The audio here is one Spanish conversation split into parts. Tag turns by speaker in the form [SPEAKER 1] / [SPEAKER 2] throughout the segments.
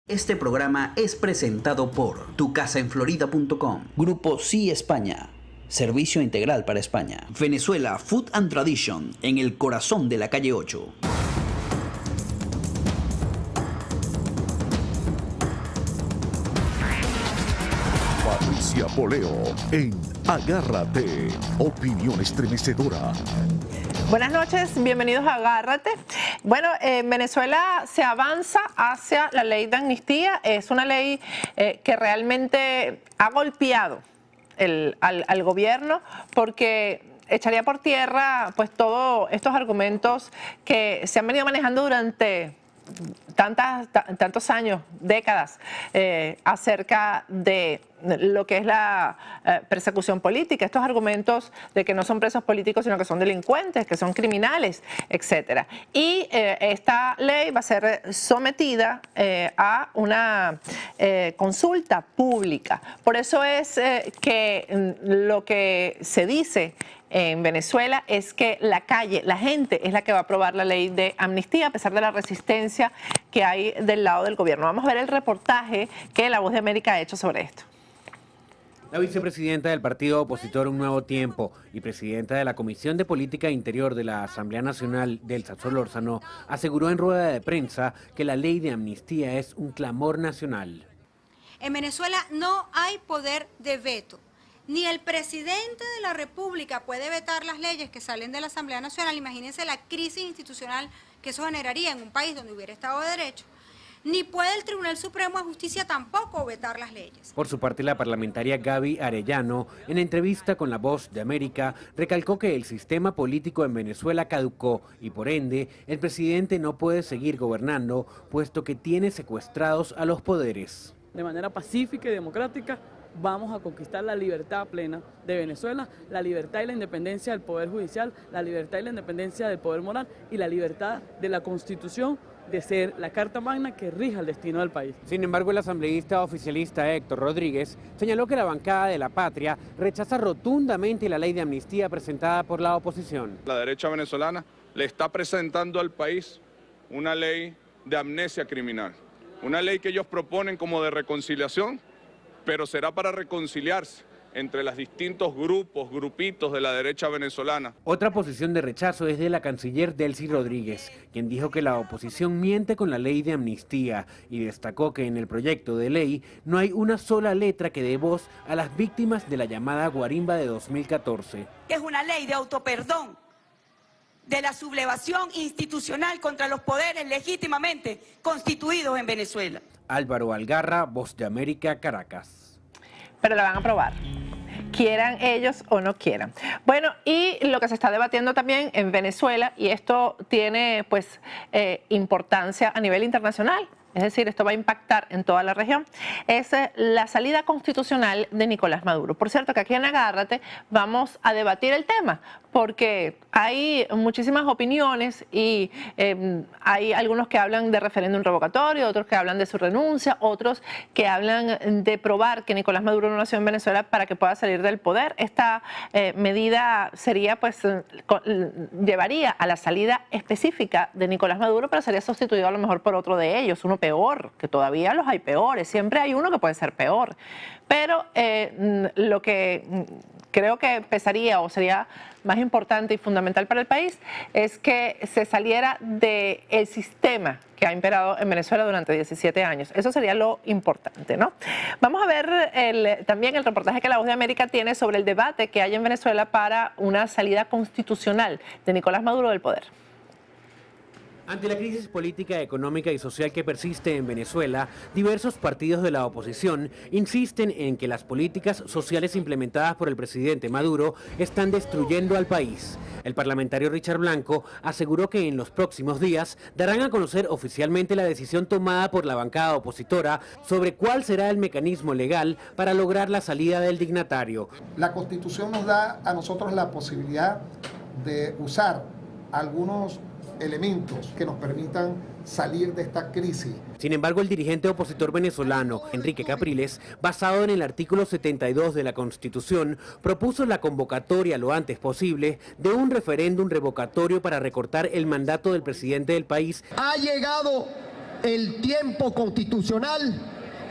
[SPEAKER 1] Este programa es presentado por tucasaenflorida.com, Grupo Sí España, servicio integral para España, Venezuela Food and Tradition, en el corazón de la calle 8.
[SPEAKER 2] Patricia Poleo en Agárrate, opinión estremecedora.
[SPEAKER 3] Buenas noches, bienvenidos a Agárrate. Bueno, en Venezuela se avanza hacia la ley de amnistía. Es una ley que realmente ha golpeado al gobierno porque echaría por tierra pues todos estos argumentos que se han venido manejando durante tantos años, décadas, acerca de lo que es la persecución política, estos argumentos de que no son presos políticos, sino que son delincuentes, que son criminales, etc. Y esta ley va a ser sometida a una consulta pública. Por eso es que lo que se dice en Venezuela es que la calle, la gente es la que va a aprobar la ley de amnistía a pesar de la resistencia que hay del lado del gobierno. Vamos a ver el reportaje que La Voz de América ha hecho sobre esto.
[SPEAKER 4] La vicepresidenta del partido opositor Un Nuevo Tiempo y presidenta de la Comisión de Política Interior de la Asamblea Nacional, Delsa Solórzano, aseguró en rueda de prensa que la ley de amnistía es un clamor nacional.
[SPEAKER 5] En Venezuela no hay poder de veto. Ni el presidente de la República puede vetar las leyes que salen de la Asamblea Nacional. Imagínense la crisis institucional que eso generaría en un país donde hubiera Estado de Derecho. Ni puede el Tribunal Supremo de Justicia tampoco vetar las leyes.
[SPEAKER 4] Por su parte, la parlamentaria Gaby Arellano, en entrevista con La Voz de América, recalcó que el sistema político en Venezuela caducó y por ende el presidente no puede seguir gobernando, puesto que tiene secuestrados a los poderes.
[SPEAKER 6] De manera pacífica y democrática vamos a conquistar la libertad plena de Venezuela, la libertad y la independencia del Poder Judicial, la libertad y la independencia del Poder Moral y la libertad de la Constitución de ser la Carta Magna que rija el destino del país.
[SPEAKER 4] Sin embargo, el asambleísta oficialista Héctor Rodríguez señaló que la bancada de La Patria rechaza rotundamente la ley de amnistía presentada por la oposición.
[SPEAKER 7] La derecha venezolana le está presentando al país una ley de amnesia criminal, una ley que ellos proponen como de reconciliación, pero será para reconciliarse entre los distintos grupitos de la derecha venezolana.
[SPEAKER 4] Otra posición de rechazo es de la canciller Delcy Rodríguez, quien dijo que la oposición miente con la ley de amnistía y destacó que en el proyecto de ley no hay una sola letra que dé voz a las víctimas de la llamada guarimba de 2014.
[SPEAKER 8] Es una ley de autoperdón, de la sublevación institucional contra los poderes legítimamente constituidos en Venezuela.
[SPEAKER 4] Álvaro Algarra, Voz de América, Caracas.
[SPEAKER 3] Pero la van a aprobar, quieran ellos o no quieran. Bueno, y lo que se está debatiendo también en Venezuela, y esto tiene pues importancia a nivel internacional, es decir, esto va a impactar en toda la región, es la salida constitucional de Nicolás Maduro. Por cierto, que aquí en Agárrate vamos a debatir el tema, porque hay muchísimas opiniones y hay algunos que hablan de referéndum revocatorio, otros que hablan de su renuncia, otros que hablan de probar que Nicolás Maduro no nació en Venezuela para que pueda salir del poder. Esta medida sería, pues, llevaría a la salida específica de Nicolás Maduro, pero sería sustituido a lo mejor por otro de ellos, uno peor, que todavía los hay peores, siempre hay uno que puede ser peor. Pero lo que creo que pesaría o sería más importante y fundamental para el país es que se saliera del sistema que ha imperado en Venezuela durante 17 años. Eso sería lo importante, ¿no? Vamos a ver también el reportaje que La Voz de América tiene sobre el debate que hay en Venezuela para una salida constitucional de Nicolás Maduro del poder.
[SPEAKER 4] Ante la crisis política, económica y social que persiste en Venezuela, diversos partidos de la oposición insisten en que las políticas sociales implementadas por el presidente Maduro están destruyendo al país. El parlamentario Richard Blanco aseguró que en los próximos días darán a conocer oficialmente la decisión tomada por la bancada opositora sobre cuál será el mecanismo legal para lograr la salida del dignatario.
[SPEAKER 9] La Constitución nos da a nosotros la posibilidad de usar algunos elementos que nos permitan salir de esta crisis.
[SPEAKER 4] Sin embargo, el dirigente opositor venezolano, Enrique Capriles, basado en el artículo 72 de la Constitución, propuso la convocatoria lo antes posible de un referéndum revocatorio para recortar el mandato del presidente del país.
[SPEAKER 10] Ha llegado el tiempo constitucional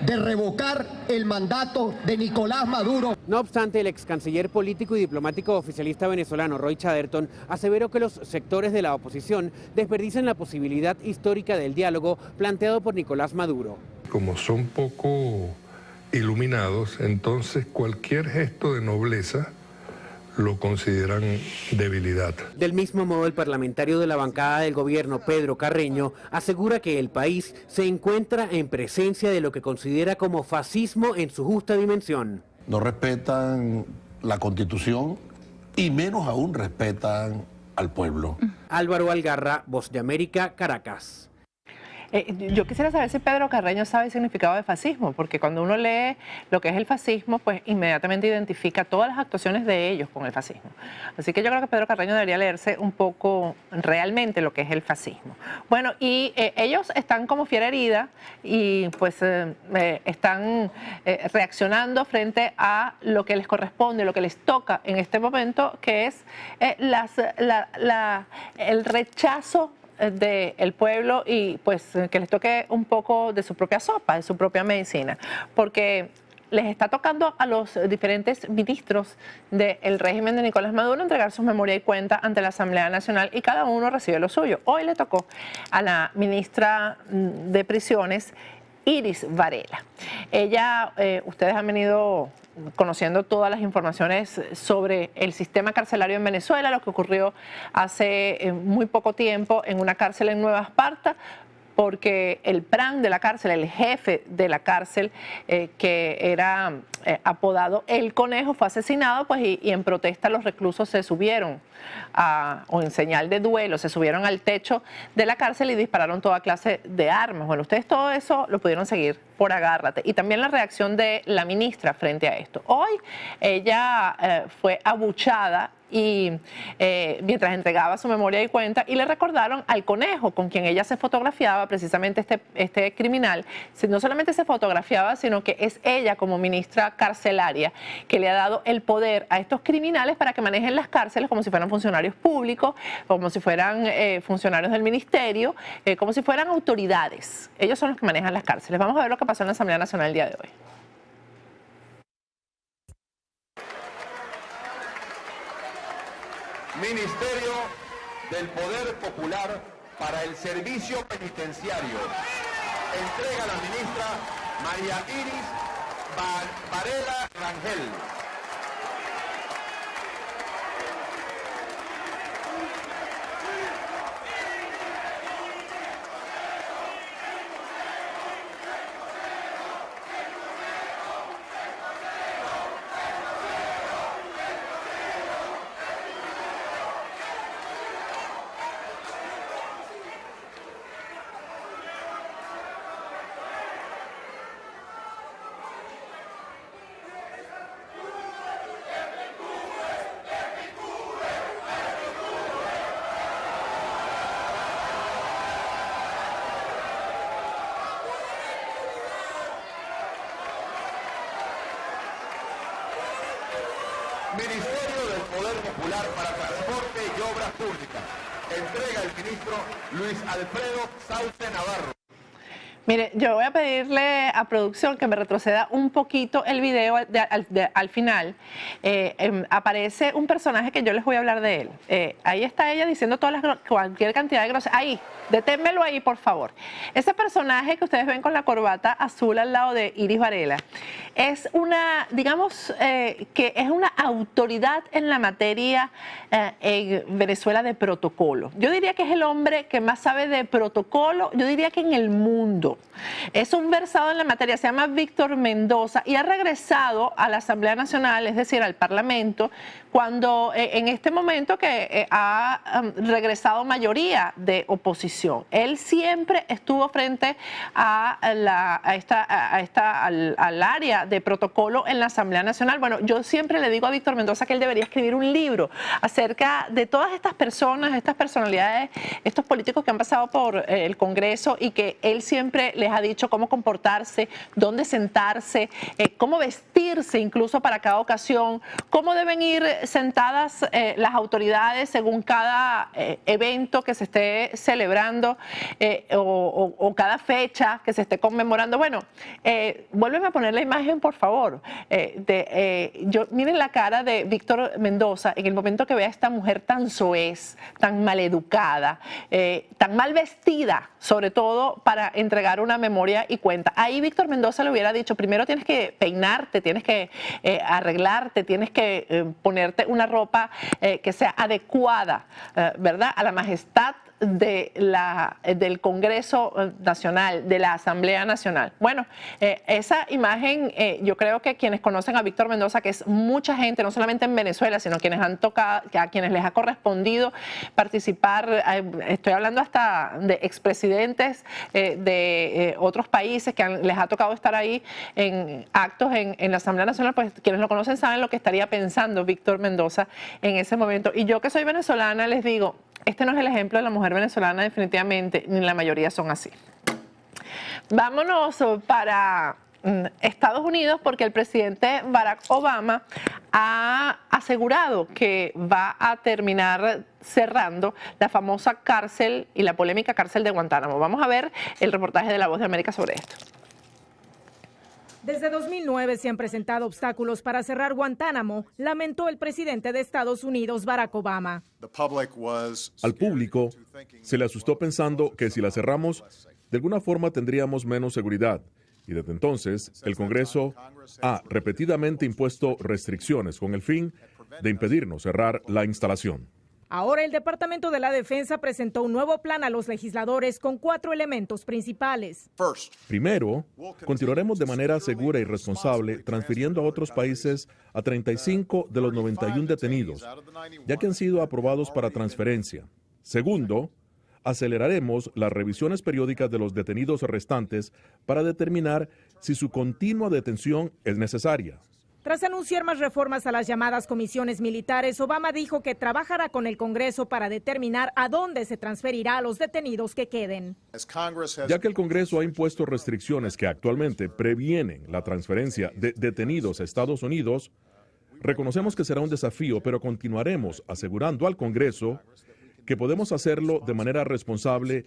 [SPEAKER 10] de revocar el mandato de Nicolás Maduro.
[SPEAKER 4] No obstante, el ex canciller político y diplomático oficialista venezolano Roy Chatterton aseveró que los sectores de la oposición desperdician la posibilidad histórica del diálogo planteado por Nicolás Maduro.
[SPEAKER 11] Como son poco iluminados, entonces cualquier gesto de nobleza lo consideran debilidad.
[SPEAKER 4] Del mismo modo, el parlamentario de la bancada del gobierno, Pedro Carreño, asegura que el país se encuentra en presencia de lo que considera como fascismo en su justa dimensión.
[SPEAKER 12] No respetan la Constitución y menos aún respetan al pueblo.
[SPEAKER 4] Álvaro Algarra, Voz de América, Caracas.
[SPEAKER 3] Yo quisiera saber si Pedro Carreño sabe el significado de fascismo, porque cuando uno lee lo que es el fascismo, pues inmediatamente identifica todas las actuaciones de ellos con el fascismo. Así que yo creo que Pedro Carreño debería leerse un poco realmente lo que es el fascismo. Bueno, y ellos están como fiera herida y pues están reaccionando frente a lo que les corresponde, lo que les toca en este momento, que es el rechazo del pueblo y pues que les toque un poco de su propia sopa, de su propia medicina, porque les está tocando a los diferentes ministros del régimen de Nicolás Maduro entregar sus memoria y cuenta ante la Asamblea Nacional y cada uno recibe lo suyo. Hoy le tocó a la ministra de Prisiones, Iris Varela. Ella, ustedes han venido conociendo todas las informaciones sobre el sistema carcelario en Venezuela, lo que ocurrió hace muy poco tiempo en una cárcel en Nueva Esparta, porque el PRAN de la cárcel, el jefe de la cárcel, que era apodado El Conejo, fue asesinado, pues, y en protesta los reclusos se subieron, o en señal de duelo, se subieron al techo de la cárcel y dispararon toda clase de armas. Bueno, ustedes todo eso lo pudieron seguir por Agárrate. Y también la reacción de la ministra frente a esto. Hoy ella fue abuchada y mientras entregaba su memoria y cuenta, y le recordaron al Conejo, con quien ella se fotografiaba, precisamente este criminal. No solamente se fotografiaba, sino que es ella como ministra carcelaria que le ha dado el poder a estos criminales para que manejen las cárceles como si fueran funcionarios públicos, como si fueran funcionarios del ministerio, como si fueran autoridades. Ellos son los que manejan las cárceles. Vamos a ver lo que pasó en la Asamblea Nacional el día de hoy.
[SPEAKER 13] Ministerio del Poder Popular para el Servicio Penitenciario. Entrega a la ministra María Iris Varela Rangel. Ministerio del Poder Popular para Transporte y Obras Públicas. Entrega el ministro Luis Alfredo Sauce Navarro.
[SPEAKER 3] Mire, yo voy a pedirle a producción que me retroceda un poquito el video al final. Aparece un personaje que yo les voy a hablar de él. Ahí está ella diciendo cualquier cantidad de groserías. Ahí, deténmelo ahí, por favor. Ese personaje que ustedes ven con la corbata azul al lado de Iris Varela es una, digamos, que es una autoridad en la materia en Venezuela de protocolo. Yo diría que es el hombre que más sabe de protocolo, yo diría que en el mundo. experto, es un versado en la materia, se llama Víctor Mendoza y ha regresado a la Asamblea Nacional, es decir, al Parlamento, cuando en este momento que ha regresado mayoría de oposición. Él siempre estuvo frente al área de protocolo en la Asamblea Nacional. Bueno, yo siempre le digo a Víctor Mendoza que él debería escribir un libro acerca de todas estas personas, estas personalidades, estos políticos que han pasado por el Congreso y que él siempre les ha dicho cómo comportarse, dónde sentarse, cómo vestirse incluso para cada ocasión, cómo deben ir sentadas las autoridades según cada evento que se esté celebrando o cada fecha que se esté conmemorando. Bueno, vuélveme a poner la imagen, por favor. Miren la cara de Víctor Mendoza en el momento que vea a esta mujer tan soez, tan maleducada, tan mal vestida, sobre todo para entregar una memoria y cuenta. Ahí Víctor Mendoza le hubiera dicho, primero tienes que peinarte, tienes que arreglarte, tienes que ponerte una ropa que sea adecuada, ¿verdad?, a la majestad del Congreso Nacional, de la Asamblea Nacional. Bueno, esa imagen, yo creo que quienes conocen a Víctor Mendoza, que es mucha gente, no solamente en Venezuela, sino quienes han tocado, a quienes les ha correspondido participar, estoy hablando hasta de expresidentes de otros países que les ha tocado estar ahí en actos en la Asamblea Nacional, pues quienes lo conocen saben lo que estaría pensando Víctor Mendoza en ese momento. Y yo que soy venezolana les digo, este no es el ejemplo de la mujer venezolana definitivamente, ni la mayoría son así. Vámonos para Estados Unidos porque el presidente Barack Obama ha asegurado que va a terminar cerrando la famosa cárcel y la polémica cárcel de Guantánamo. Vamos a ver el reportaje de La Voz de América sobre esto.
[SPEAKER 14] Desde 2009 se han presentado obstáculos para cerrar Guantánamo, lamentó el presidente de Estados Unidos, Barack Obama.
[SPEAKER 15] Al público se le asustó pensando que si la cerramos, de alguna forma tendríamos menos seguridad. Y desde entonces, el Congreso ha repetidamente impuesto restricciones con el fin de impedirnos cerrar la instalación.
[SPEAKER 14] Ahora el Departamento de la Defensa presentó un nuevo plan a los legisladores con 4 elementos principales.
[SPEAKER 15] Primero, continuaremos de manera segura y responsable transfiriendo a otros países a 35 de los 91 detenidos, ya que han sido aprobados para transferencia. Segundo, aceleraremos las revisiones periódicas de los detenidos restantes para determinar si su continua detención es necesaria.
[SPEAKER 14] Tras anunciar más reformas a las llamadas comisiones militares, Obama dijo que trabajará con el Congreso para determinar a dónde se transferirá a los detenidos que queden.
[SPEAKER 15] Ya que el Congreso ha impuesto restricciones que actualmente previenen la transferencia de detenidos a Estados Unidos, reconocemos que será un desafío, pero continuaremos asegurando al Congreso que podemos hacerlo de manera responsable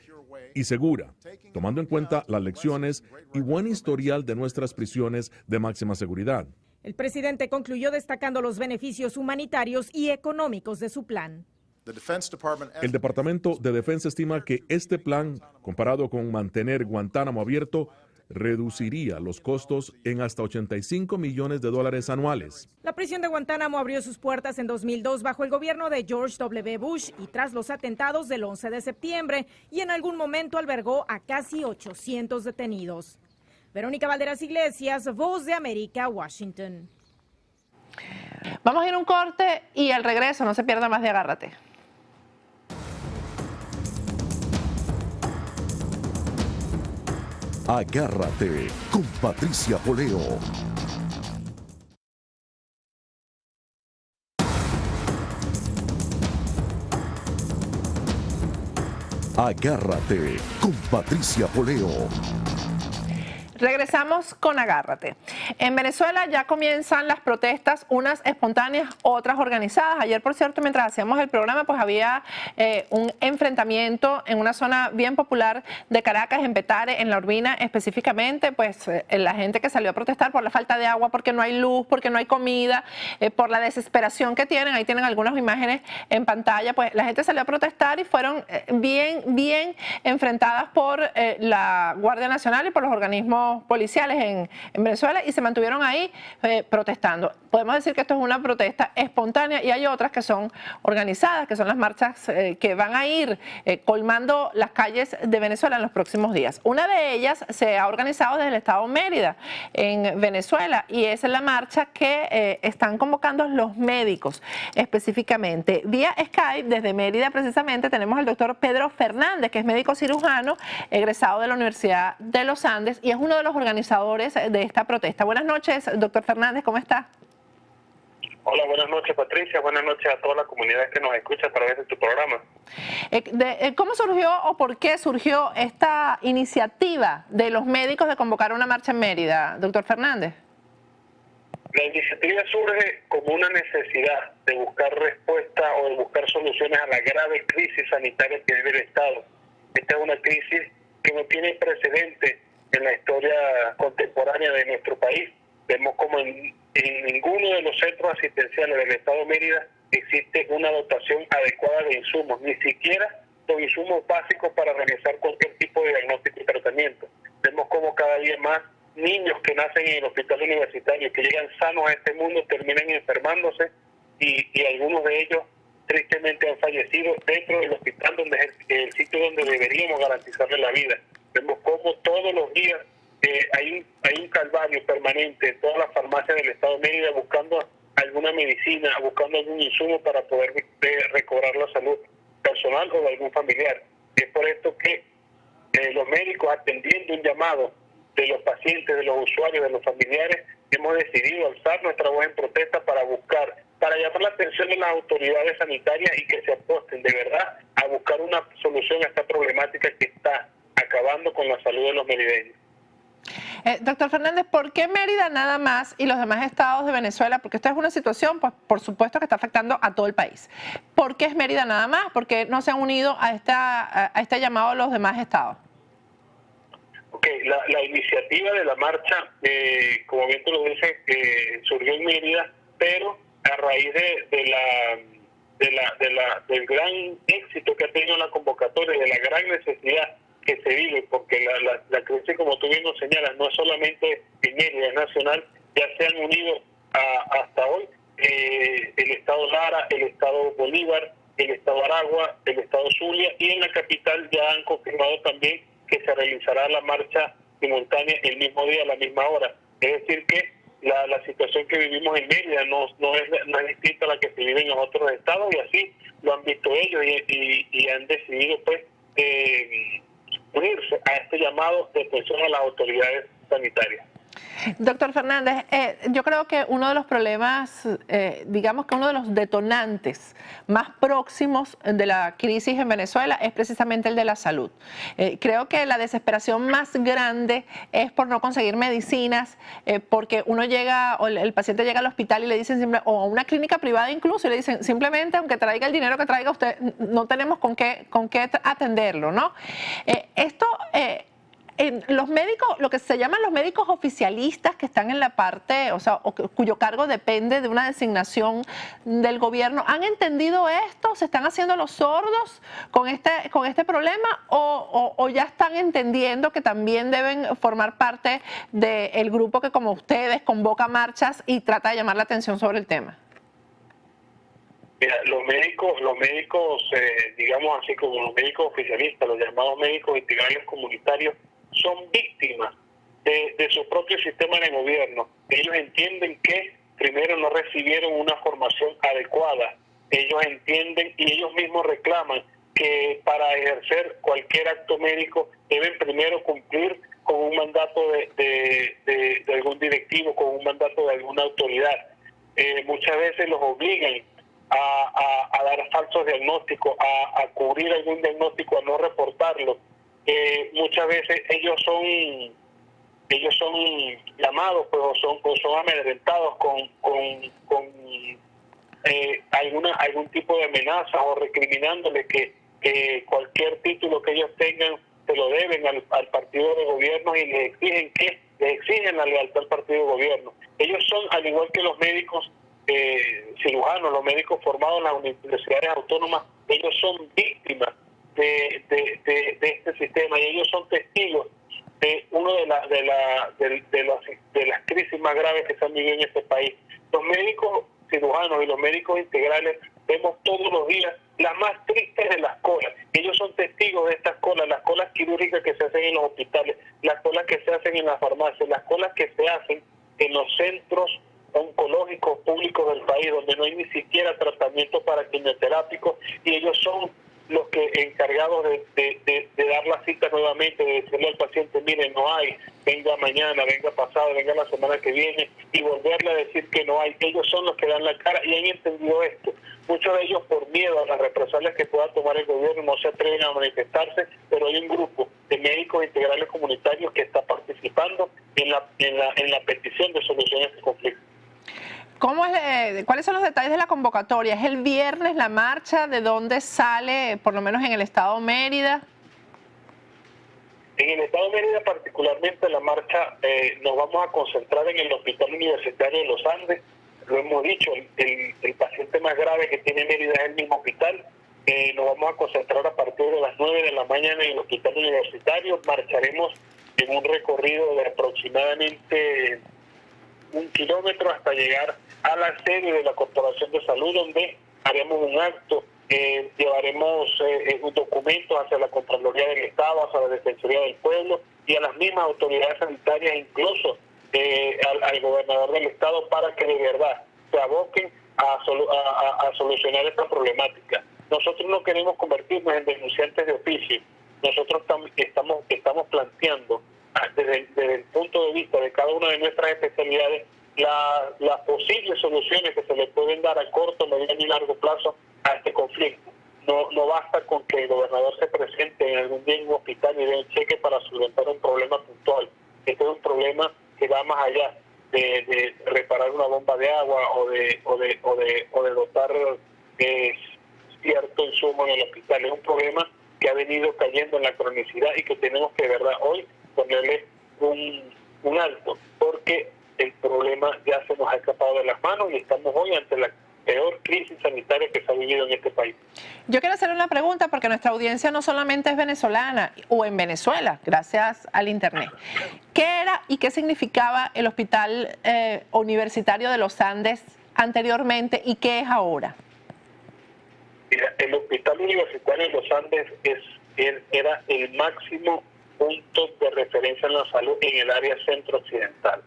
[SPEAKER 15] y segura, tomando en cuenta las lecciones y buen historial de nuestras prisiones de máxima seguridad.
[SPEAKER 14] El presidente concluyó destacando los beneficios humanitarios y económicos de su plan.
[SPEAKER 15] El Departamento de Defensa estima que este plan, comparado con mantener Guantánamo abierto, reduciría los costos en hasta $85 millones anuales.
[SPEAKER 14] La prisión de Guantánamo abrió sus puertas en 2002 bajo el gobierno de George W. Bush y tras los atentados del 11 de septiembre y en algún momento albergó a casi 800 detenidos. Verónica Valderas Iglesias, Voz de América, Washington.
[SPEAKER 3] Vamos a ir a un corte y al regreso no se pierda más de Agárrate.
[SPEAKER 2] Agárrate con Patricia Poleo. Agárrate con Patricia Poleo.
[SPEAKER 3] Regresamos con Agárrate. En Venezuela ya comienzan las protestas, unas espontáneas, otras organizadas. Ayer, por cierto, mientras hacíamos el programa, pues había un enfrentamiento en una zona bien popular de Caracas, en Petare, en La Urbina específicamente, pues la gente que salió a protestar por la falta de agua, porque no hay luz, porque no hay comida, por la desesperación que tienen. Ahí tienen algunas imágenes en pantalla. Pues la gente salió a protestar y fueron bien enfrentadas por la Guardia Nacional y por los organismos policiales en Venezuela y se mantuvieron ahí protestando. Podemos decir que esto es una protesta espontánea y hay otras que son organizadas, que son las marchas que van a ir colmando las calles de Venezuela en los próximos días. Una de ellas se ha organizado desde el estado Mérida, en Venezuela, y es la marcha que están convocando los médicos específicamente. Vía Skype, desde Mérida precisamente, tenemos al doctor Pedro Fernández, que es médico cirujano, egresado de la Universidad de los Andes, y es uno de los organizadores de esta protesta. Buenas noches, doctor Fernández, ¿cómo está?
[SPEAKER 16] Hola, buenas noches, Patricia. Buenas noches a toda la comunidad que nos escucha a través de tu programa.
[SPEAKER 3] ¿Cómo surgió o por qué surgió esta iniciativa de los médicos de convocar una marcha en Mérida, doctor Fernández?
[SPEAKER 16] La iniciativa surge como una necesidad de buscar respuesta o de buscar soluciones a la grave crisis sanitaria que vive el Estado. Esta es una crisis que no tiene precedente en la historia contemporánea de nuestro país. Vemos como en ninguno de los centros asistenciales del Estado de Mérida existe una dotación adecuada de insumos, ni siquiera los insumos básicos para realizar cualquier tipo de diagnóstico y tratamiento. Vemos como cada día más niños que nacen en el hospital universitario, que llegan sanos a este mundo, terminan enfermándose y algunos de ellos tristemente han fallecido dentro del hospital, donde es el sitio donde deberíamos garantizarle la vida. Vemos como todos los días hay un calvario permanente en todas las farmacias del Estado de Mérida buscando alguna medicina, buscando algún insumo para poder recobrar la salud personal o de algún familiar. Y es por esto que los médicos, atendiendo un llamado de los pacientes, de los usuarios, de los familiares, hemos decidido alzar nuestra voz en protesta para llamar la atención de las autoridades sanitarias y que se aposten de verdad a buscar una solución a esta problemática que está acabando con la salud de los merideños.
[SPEAKER 3] Doctor Fernández, ¿por qué Mérida nada más y los demás estados de Venezuela? Porque esta es una situación, pues, por supuesto, que está afectando a todo el país. ¿Por qué es Mérida nada más? ¿Por qué no se han unido a este llamado a los demás estados?
[SPEAKER 16] La iniciativa de la marcha, como bien tú lo dices, surgió en Mérida, pero a raíz del gran éxito que ha tenido la convocatoria, de la gran necesidad que se vive, porque la crisis, como tú bien nos señalas, no es solamente en Mérida, es nacional. Ya se han unido hasta hoy el Estado Lara, el Estado Bolívar, el Estado Aragua, el Estado Zulia, y en la capital ya han confirmado también que se realizará la marcha simultánea el mismo día, a la misma hora. Es decir que la situación que vivimos en Mérida no es distinta a la que se vive en los otros estados, y así lo han visto ellos y han decidido pues unirse a este llamado de atención a las autoridades sanitarias.
[SPEAKER 3] Doctor Fernández, yo creo que uno de los problemas, digamos que uno de los detonantes más próximos de la crisis en Venezuela es precisamente el de la salud. Creo que la desesperación más grande es por no conseguir medicinas, porque uno llega, o el paciente llega al hospital y le dicen, o a una clínica privada incluso, y le dicen simplemente, aunque traiga el dinero que traiga usted, no tenemos con qué atenderlo, ¿no? Los médicos, lo que se llaman los médicos oficialistas, que están en la parte, cuyo cargo depende de una designación del gobierno, ¿han entendido esto? ¿Se están haciendo los sordos con este problema? ¿O ya están entendiendo que también deben formar parte del grupo que, como ustedes, convoca marchas y trata de llamar la atención sobre el tema?
[SPEAKER 16] Mira, los médicos, digamos así como los médicos oficialistas, los llamados médicos integrales comunitarios, son víctimas de su propio sistema de gobierno. Ellos entienden que primero no recibieron una formación adecuada. Ellos entienden y ellos mismos reclaman que para ejercer cualquier acto médico deben primero cumplir con un mandato de algún directivo, con un mandato de alguna autoridad. Muchas veces los obligan a dar falsos diagnósticos, a cubrir algún diagnóstico, a no reportarlo. Muchas veces ellos son llamados, pues, o son amedrentados con algún tipo de amenaza, o recriminándoles que cualquier título que ellos tengan se lo deben al partido de gobierno, y les exigen la lealtad al partido de gobierno. Ellos son, al igual que los médicos cirujanos, los médicos formados en las universidades autónomas, ellos son víctimas de este sistema, y ellos son testigos de una de las crisis crisis más graves que se han vivido en este país. Los médicos cirujanos y los médicos integrales vemos todos los días las más tristes de las colas. Ellos son testigos de estas colas, las colas quirúrgicas que se hacen en los hospitales, las colas que se hacen en las farmacias, las colas que se hacen en los centros oncológicos públicos del país, donde no hay ni siquiera tratamiento para quimioterápicos, y ellos son los que encargados de dar la cita nuevamente, de decirle al paciente, mire, no hay, venga mañana, venga pasado, venga la semana que viene, y volverle a decir que no hay. Ellos son los que dan la cara y han entendido esto. Muchos de ellos, por miedo a las represalias que pueda tomar el gobierno, no se atreven a manifestarse, pero hay un grupo de médicos integrales comunitarios que está participando en la petición de solución a este conflicto.
[SPEAKER 3] ¿Cuáles son los detalles de la convocatoria? ¿Es el viernes la marcha? ¿De dónde sale, por lo menos en el estado Mérida?
[SPEAKER 16] En el estado de Mérida, particularmente, la marcha nos vamos a concentrar en el Hospital Universitario de los Andes. Lo hemos dicho, el paciente más grave que tiene Mérida es el mismo hospital. Nos vamos a concentrar a partir de las 9 de la mañana en el Hospital Universitario. Marcharemos en un recorrido de aproximadamente 1 kilómetro hasta llegar a la sede de la Corporación de Salud, donde haremos un acto, llevaremos documentos hacia la Contraloría del Estado, hacia la Defensoría del Pueblo y a las mismas autoridades sanitarias, incluso al gobernador del Estado, para que de verdad se aboquen a solucionar esta problemática. Nosotros no queremos convertirnos en denunciantes de oficio. Nosotros estamos planteando desde el punto de vista de cada una de nuestras especialidades las posibles soluciones que se le pueden dar a corto, mediano y largo plazo a este conflicto. No basta con que el gobernador se presente en algún día en un hospital y dé un cheque para solventar un problema puntual. Este es un problema que va más allá de reparar una bomba de agua o de dotar cierto insumo en el hospital. Es un problema que ha venido cayendo en la cronicidad y que tenemos que de verdad hoy ponerle un alto, porque el problema ya se nos ha escapado de las manos y estamos hoy ante la peor crisis sanitaria que se ha vivido en este país.
[SPEAKER 3] Yo quiero hacer una pregunta porque nuestra audiencia no solamente es venezolana o en Venezuela, gracias al Internet. ¿Qué era y qué significaba el Hospital Universitario de los Andes anteriormente y qué es ahora?
[SPEAKER 16] Mira, el Hospital Universitario de los Andes era el máximo punto de referencia en la salud en el área centro-occidental.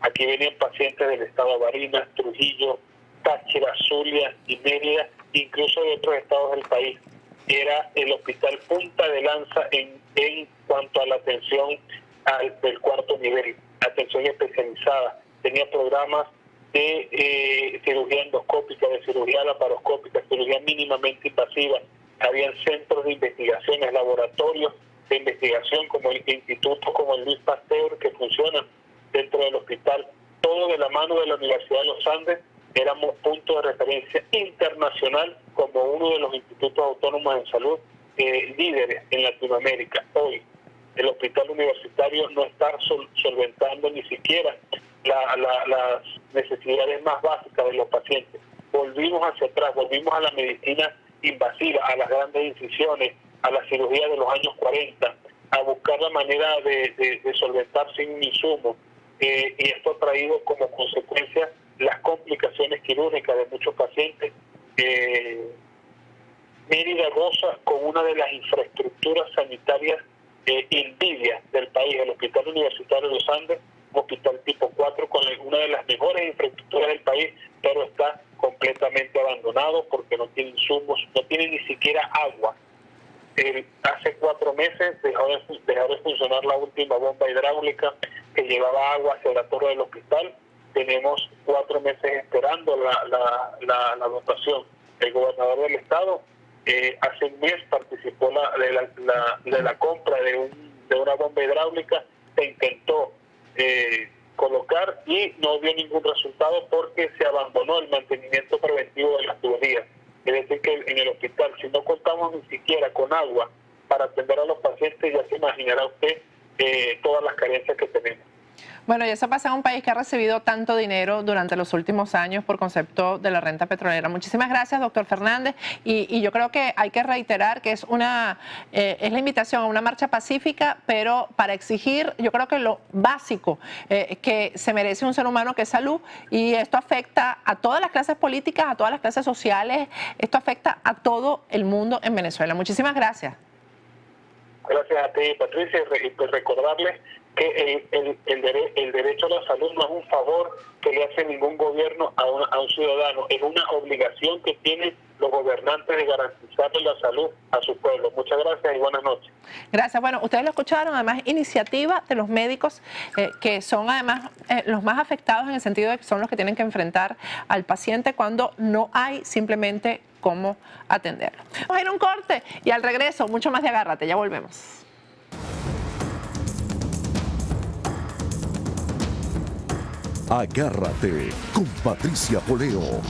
[SPEAKER 16] Aquí venían pacientes del estado de Barinas, Trujillo, Táchira, Zulia y Mérida, incluso de otros estados del país. Era el hospital punta de lanza en cuanto a la atención del cuarto nivel, atención especializada. Tenía programas de cirugía endoscópica, de cirugía laparoscópica, cirugía mínimamente invasiva. Habían centros de investigaciones, laboratorios de investigación como el instituto, como el Luis Pasteur, que funcionan dentro del hospital. Todo de la mano de la Universidad de los Andes. Éramos punto de referencia internacional como uno de los institutos autónomos de salud líderes en Latinoamérica. Hoy el hospital universitario no está solventando ni siquiera las necesidades más básicas de los pacientes. Volvimos hacia atrás, volvimos a la medicina invasiva, a las grandes incisiones, a la cirugía de los años 40, a buscar la manera de solventar sin insumo. Y esto ha traído como consecuencia las complicaciones quirúrgicas de muchos pacientes. Mérida goza con una de las infraestructuras sanitarias envidias del país, el Hospital Universitario de los Andes, un hospital tipo 4 con una de las mejores infraestructuras del país, pero está completamente abandonado porque no tiene insumos, no tiene ni siquiera agua. Hace 4 meses dejó de funcionar la última bomba hidráulica que llevaba agua hacia la torre del hospital. Tenemos 4 meses esperando la dotación. El gobernador del estado hace un mes participó de la compra de una bomba hidráulica. Se intentó colocar y no dio ningún resultado porque se abandonó el mantenimiento preventivo de las tuberías. Es decir, que en el hospital, si no contamos ni siquiera con agua para atender a los pacientes, ya se imaginará usted todas las carencias que tenemos.
[SPEAKER 3] Bueno, y eso pasa en un país que ha recibido tanto dinero durante los últimos años por concepto de la renta petrolera. Muchísimas gracias, doctor Fernández. Y yo creo que hay que reiterar que es la invitación a una marcha pacífica, pero para exigir, yo creo que lo básico que se merece un ser humano, que es salud, y esto afecta a todas las clases políticas, a todas las clases sociales, esto afecta a todo el mundo en Venezuela. Muchísimas gracias.
[SPEAKER 16] Gracias a ti, Patricia, y pues recordarles que el derecho a la salud no es un favor que le hace ningún gobierno a un ciudadano, es una obligación que tienen los gobernantes de garantizarle la salud a su pueblo. Muchas gracias y buenas noches.
[SPEAKER 3] Gracias. Bueno, ustedes lo escucharon, además, iniciativa de los médicos que son además los más afectados en el sentido de que son los que tienen que enfrentar al paciente cuando no hay simplemente cómo atenderlo. Vamos a ir a un corte y al regreso mucho más de Agárrate, ya volvemos.
[SPEAKER 2] Agárrate con Patricia Poleo.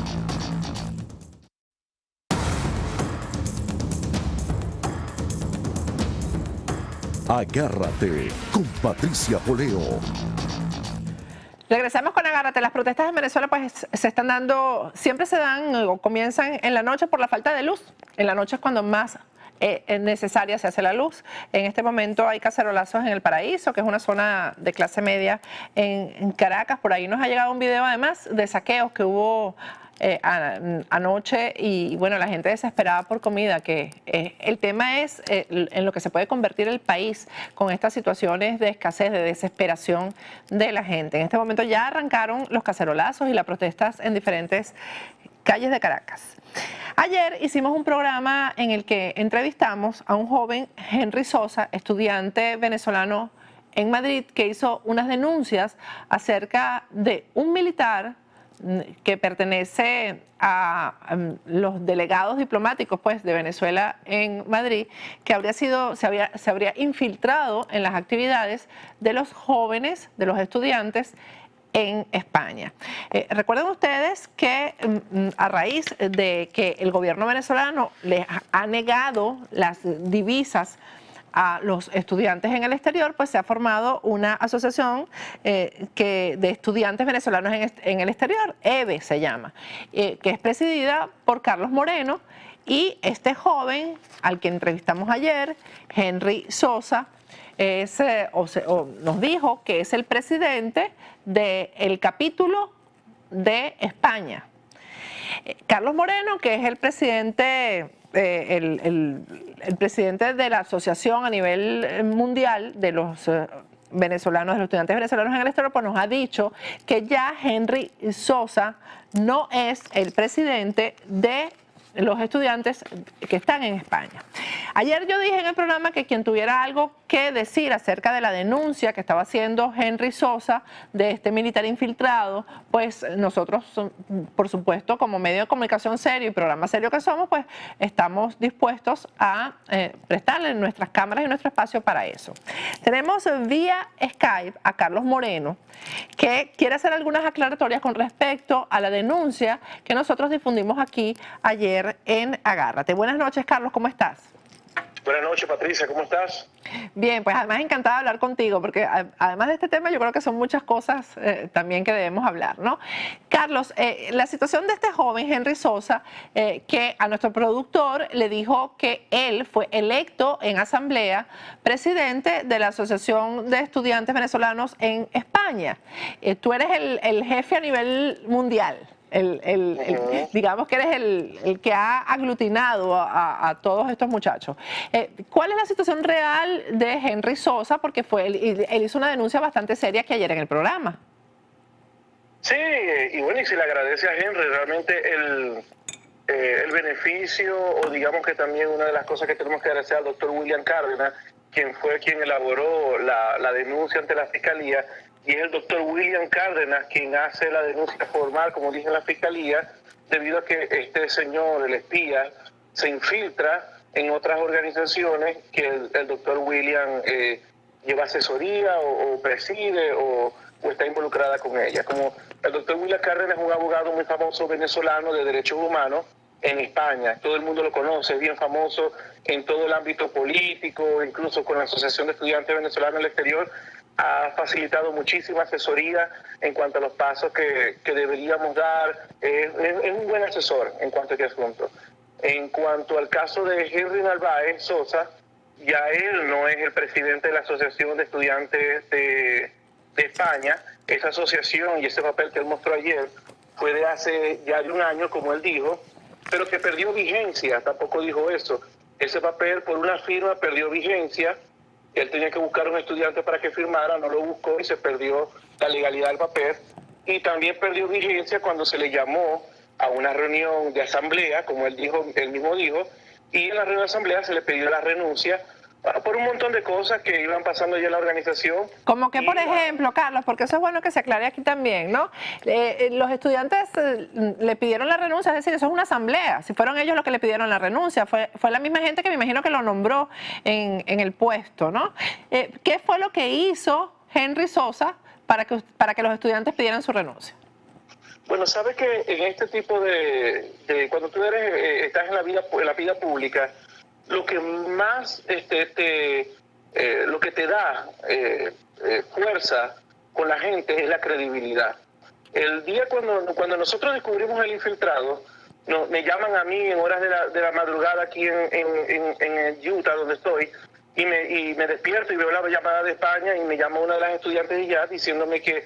[SPEAKER 2] Agárrate con Patricia Poleo.
[SPEAKER 3] Regresamos con Agárrate. Las protestas en Venezuela pues se están dando, siempre se dan o comienzan en la noche por la falta de luz. En la noche es cuando más necesaria se hace la luz. En este momento hay cacerolazos en El Paraíso, que es una zona de clase media en Caracas. Por ahí nos ha llegado un video además de saqueos que hubo anoche y bueno, la gente desesperada por comida, que el tema es en lo que se puede convertir el país con estas situaciones de escasez, de desesperación de la gente. En este momento ya arrancaron los cacerolazos y las protestas en diferentes calles de Caracas. Ayer hicimos un programa en el que entrevistamos a un joven, Henry Sosa, estudiante venezolano en Madrid, que hizo unas denuncias acerca de un militar que pertenece a los delegados diplomáticos pues, de Venezuela en Madrid, que se habría infiltrado en las actividades de los jóvenes, de los estudiantes en España. Recuerden ustedes que a raíz de que el gobierno venezolano les ha negado las divisas a los estudiantes en el exterior, pues se ha formado una asociación de estudiantes venezolanos en el exterior, EVE se llama, que es presidida por Carlos Moreno, y este joven al que entrevistamos ayer, Henry Sosa, nos dijo que es el presidente del capítulo de España. Carlos Moreno, que es el presidente el presidente de la asociación a nivel mundial de los venezolanos, de los estudiantes venezolanos en el exterior, pues nos ha dicho que ya Henry Sosa no es el presidente de los estudiantes que están en España. Ayer yo dije en el programa que quien tuviera algo que decir acerca de la denuncia que estaba haciendo Henry Sosa de este militar infiltrado, pues nosotros, por supuesto, como medio de comunicación serio y programa serio que somos, pues estamos dispuestos a prestarle nuestras cámaras y nuestro espacio para eso. Tenemos vía Skype a Carlos Moreno, que quiere hacer algunas aclaratorias con respecto a la denuncia que nosotros difundimos aquí ayer en Agárrate. Buenas noches, Carlos, ¿cómo estás?
[SPEAKER 16] Buenas noches, Patricia, ¿cómo estás?
[SPEAKER 3] Bien, pues además encantada de hablar contigo, porque además de este tema yo creo que son muchas cosas también que debemos hablar, ¿no? Carlos, la situación de este joven, Henry Sosa, que a nuestro productor le dijo que él fue electo en asamblea presidente de la Asociación de Estudiantes Venezolanos en España. Tú eres el jefe a nivel mundial. Digamos que eres el que ha aglutinado a todos estos muchachos. ¿Cuál es la situación real de Henry Sosa? Porque él hizo una denuncia bastante seria que ayer en el programa.
[SPEAKER 16] Sí, y bueno, y se le agradece a Henry realmente el beneficio, o digamos que también una de las cosas que tenemos que agradecer al doctor William Cárdenas, quien fue quien elaboró la denuncia ante la Fiscalía. Y es el doctor William Cárdenas quien hace la denuncia formal, como dije en la Fiscalía, debido a que este señor, el espía, se infiltra en otras organizaciones que el doctor William lleva asesoría o preside o está involucrada con ella. Como el doctor William Cárdenas es un abogado muy famoso venezolano de derechos humanos en España, todo el mundo lo conoce, es bien famoso en todo el ámbito político, incluso con la Asociación de Estudiantes Venezolanos en el Exterior, ha facilitado muchísima asesoría en cuanto a los pasos que deberíamos dar. Es un buen asesor en cuanto a este asunto. En cuanto al caso de Henry Narváez Sosa, ya él no es el presidente de la Asociación de Estudiantes de España. Esa asociación y ese papel que él mostró ayer fue de hace ya de un año, como él dijo, pero que perdió vigencia, tampoco dijo eso. Ese papel por una firma perdió vigencia, él tenía que buscar un estudiante para que firmara, no lo buscó y se perdió la legalidad del papel. Y también perdió vigencia cuando se le llamó a una reunión de asamblea, como él mismo dijo, y en la reunión de asamblea se le pidió la renuncia por un montón de cosas que iban pasando ya en la organización.
[SPEAKER 3] Como que, por ejemplo, Carlos, porque eso es bueno que se aclare aquí también, ¿no? Los estudiantes le pidieron la renuncia, es decir, eso es una asamblea. Si fueron ellos los que le pidieron la renuncia, fue la misma gente que me imagino que lo nombró en el puesto, ¿no? ¿Qué fue lo que hizo Henry Sosa para que los estudiantes pidieran su renuncia?
[SPEAKER 16] Bueno, sabes que en este tipo cuando tú estás en la vida pública, lo que más lo que te da fuerza con la gente es la credibilidad. El día cuando nosotros descubrimos el infiltrado, me llaman a mí en horas de la madrugada aquí en Utah, donde estoy, y me despierto y veo la llamada de España y me llama una de las estudiantes de IAD diciéndome que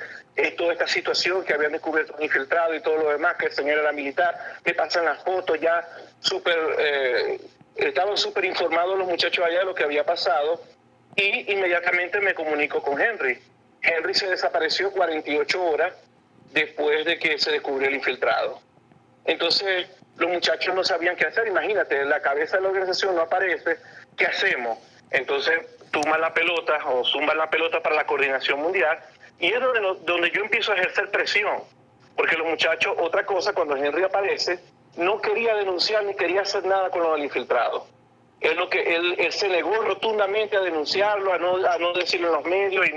[SPEAKER 16] toda esta situación, que habían descubierto un infiltrado y todo lo demás, que el señor era militar, me pasan las fotos ya estaban súper informados los muchachos allá de lo que había pasado, y inmediatamente me comunico con Henry. Henry se desapareció 48 horas después de que se descubrió el infiltrado. Entonces los muchachos no sabían qué hacer. Imagínate, la cabeza de la organización no aparece, ¿qué hacemos? Entonces zumban la pelota para la coordinación mundial, y es donde yo empiezo a ejercer presión, porque los muchachos, otra cosa, cuando Henry aparece, no quería denunciar ni quería hacer nada con lo del infiltrado. Él se negó rotundamente a denunciarlo, a no decirlo en los medios, y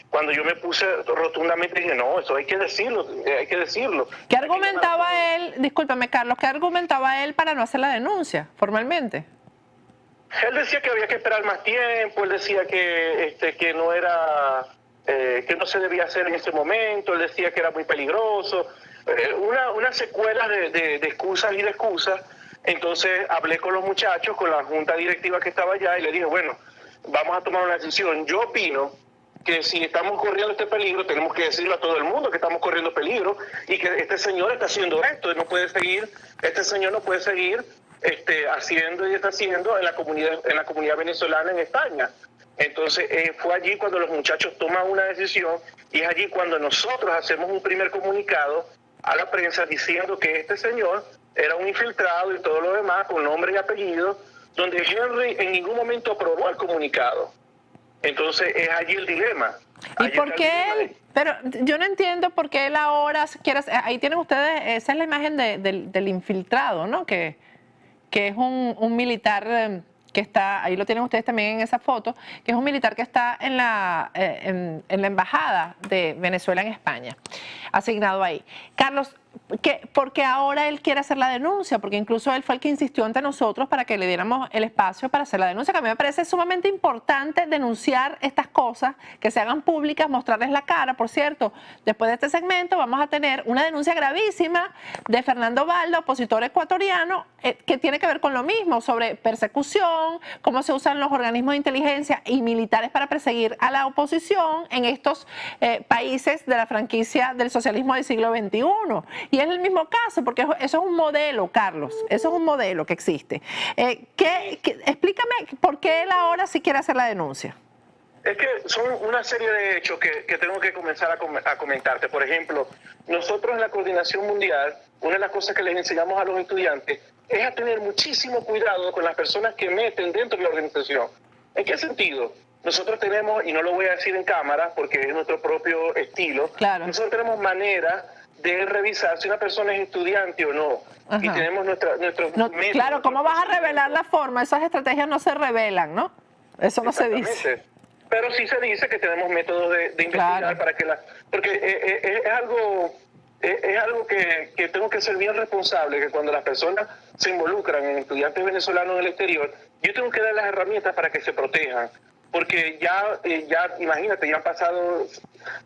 [SPEAKER 16] cuando yo me puse rotundamente dije, no, eso hay que decirlo, hay que decirlo.
[SPEAKER 3] ¿Qué argumentaba él, discúlpame Carlos, qué argumentaba él para no hacer la denuncia formalmente?
[SPEAKER 16] Él decía que había que esperar más tiempo, él decía que no era, que no se debía hacer en ese momento, él decía que era muy peligroso, una secuela de excusas y de excusas. Entonces hablé con los muchachos, con la junta directiva que estaba allá, y le dije, bueno, vamos a tomar una decisión. Yo opino que si estamos corriendo este peligro, tenemos que decirle a todo el mundo que estamos corriendo peligro y que este señor está haciendo esto, este señor no puede seguir haciendo y deshaciendo en la comunidad venezolana en España. Entonces fue allí cuando los muchachos toman una decisión, y es allí cuando nosotros hacemos un primer comunicado a la prensa diciendo que este señor era un infiltrado y todo lo demás, con nombre y apellido, donde Henry en ningún momento aprobó el comunicado. Entonces es allí el dilema.
[SPEAKER 3] ¿Y por qué él? Pero yo no entiendo por qué él ahora quiere... Ahí tienen ustedes, esa es la imagen del infiltrado, ¿no? Que es un militar que está, ahí lo tienen ustedes también en esa foto, que es un militar que está en la embajada de Venezuela en España, asignado ahí. Carlos, ¿por qué ahora él quiere hacer la denuncia? Porque incluso él fue el que insistió ante nosotros para que le diéramos el espacio para hacer la denuncia, que a mí me parece sumamente importante denunciar estas cosas, que se hagan públicas, mostrarles la cara. Por cierto, después de este segmento vamos a tener una denuncia gravísima de Fernando Balda, opositor ecuatoriano, que tiene que ver con lo mismo, sobre persecución, cómo se usan los organismos de inteligencia y militares para perseguir a la oposición en estos países de la franquicia del socialismo del siglo XXI. Y es el mismo caso, porque eso es un modelo, Carlos, eso es un modelo que existe. Explícame por qué él ahora sí quiere hacer la denuncia.
[SPEAKER 16] Es que son una serie de hechos que tengo que comenzar a comentarte. Por ejemplo, nosotros en la Coordinación Mundial, una de las cosas que les enseñamos a los estudiantes es a tener muchísimo cuidado con las personas que meten dentro de la organización. ¿En qué sentido? Nosotros tenemos, y no lo voy a decir en cámara porque es nuestro propio estilo, claro, nosotros tenemos manera de revisar si una persona es estudiante o no. Ajá. Y tenemos nuestros métodos.
[SPEAKER 3] Claro, ¿cómo vas a revelar la forma? Esas estrategias no se revelan, ¿no? Eso no se dice.
[SPEAKER 16] Pero sí se dice que tenemos métodos de investigar, claro, para que porque es algo que tengo que ser bien responsable, que cuando las personas se involucran en estudiantes venezolanos en el exterior, yo tengo que dar las herramientas para que se protejan. porque ya imagínate, ya han pasado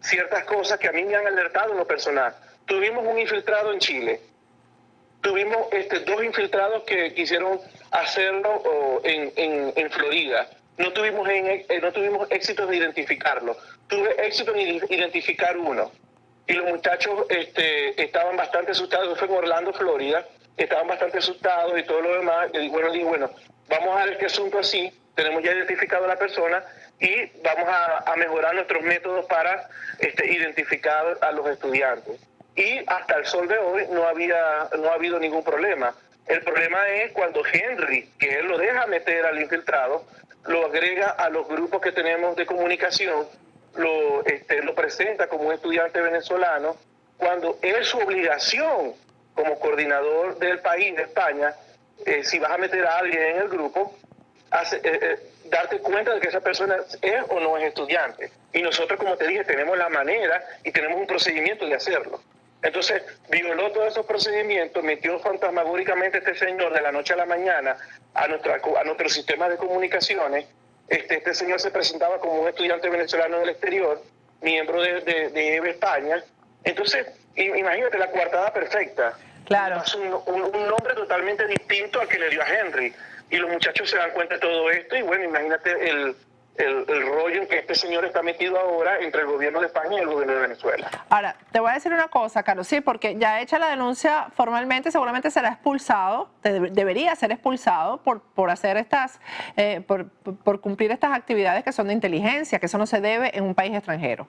[SPEAKER 16] ciertas cosas que a mí me han alertado en lo personal. Tuvimos un infiltrado en Chile, tuvimos 2 infiltrados que quisieron hacerlo en Florida. No tuvimos éxito en identificarlo. Tuve éxito en identificar uno. Y los muchachos estaban bastante asustados. Fue en Orlando, Florida. Estaban bastante asustados y todo lo demás. Y bueno, vamos a dar este asunto así. Tenemos ya identificado a la persona y vamos a mejorar nuestros métodos para identificar a los estudiantes. Y hasta el sol de hoy no ha habido ningún problema. El problema es cuando Henry, que él lo deja meter al infiltrado, lo agrega a los grupos que tenemos de comunicación, lo presenta como un estudiante venezolano, cuando es su obligación como coordinador del país, de España, si vas a meter a alguien en el grupo, darte cuenta de que esa persona es o no es estudiante. Y nosotros, como te dije, tenemos la manera y tenemos un procedimiento de hacerlo. Entonces, violó todos esos procedimientos, metió fantasmagóricamente a este señor de la noche a la mañana a nuestro sistema de comunicaciones. Este señor se presentaba como un estudiante venezolano del exterior, miembro de EVE España. Entonces, imagínate la coartada perfecta.
[SPEAKER 3] Claro.
[SPEAKER 16] Es un nombre totalmente distinto al que le dio a Henry. Y los muchachos se dan cuenta de todo esto y bueno, imagínate el rollo en que este señor está metido ahora entre el gobierno de España y el gobierno de Venezuela.
[SPEAKER 3] Ahora, te voy a decir una cosa, Carlos, sí, porque ya hecha la denuncia formalmente, seguramente será expulsado, debería ser expulsado por hacer por cumplir estas actividades que son de inteligencia, que eso no se debe en un país extranjero.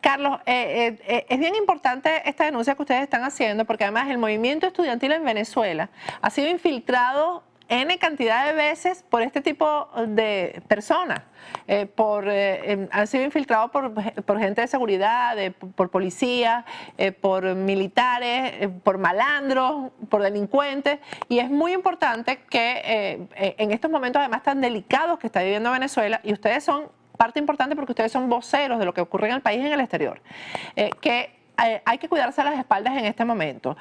[SPEAKER 3] Carlos, es bien importante esta denuncia que ustedes están haciendo, porque además el movimiento estudiantil en Venezuela ha sido infiltrado N cantidad de veces por este tipo de personas. Han sido infiltrados por gente de seguridad, por policías, por militares, por malandros, por delincuentes. Y es muy importante que en estos momentos además tan delicados que está viviendo Venezuela, y ustedes son parte importante porque ustedes son voceros de lo que ocurre en el país y en el exterior, hay que cuidarse las espaldas en este momento.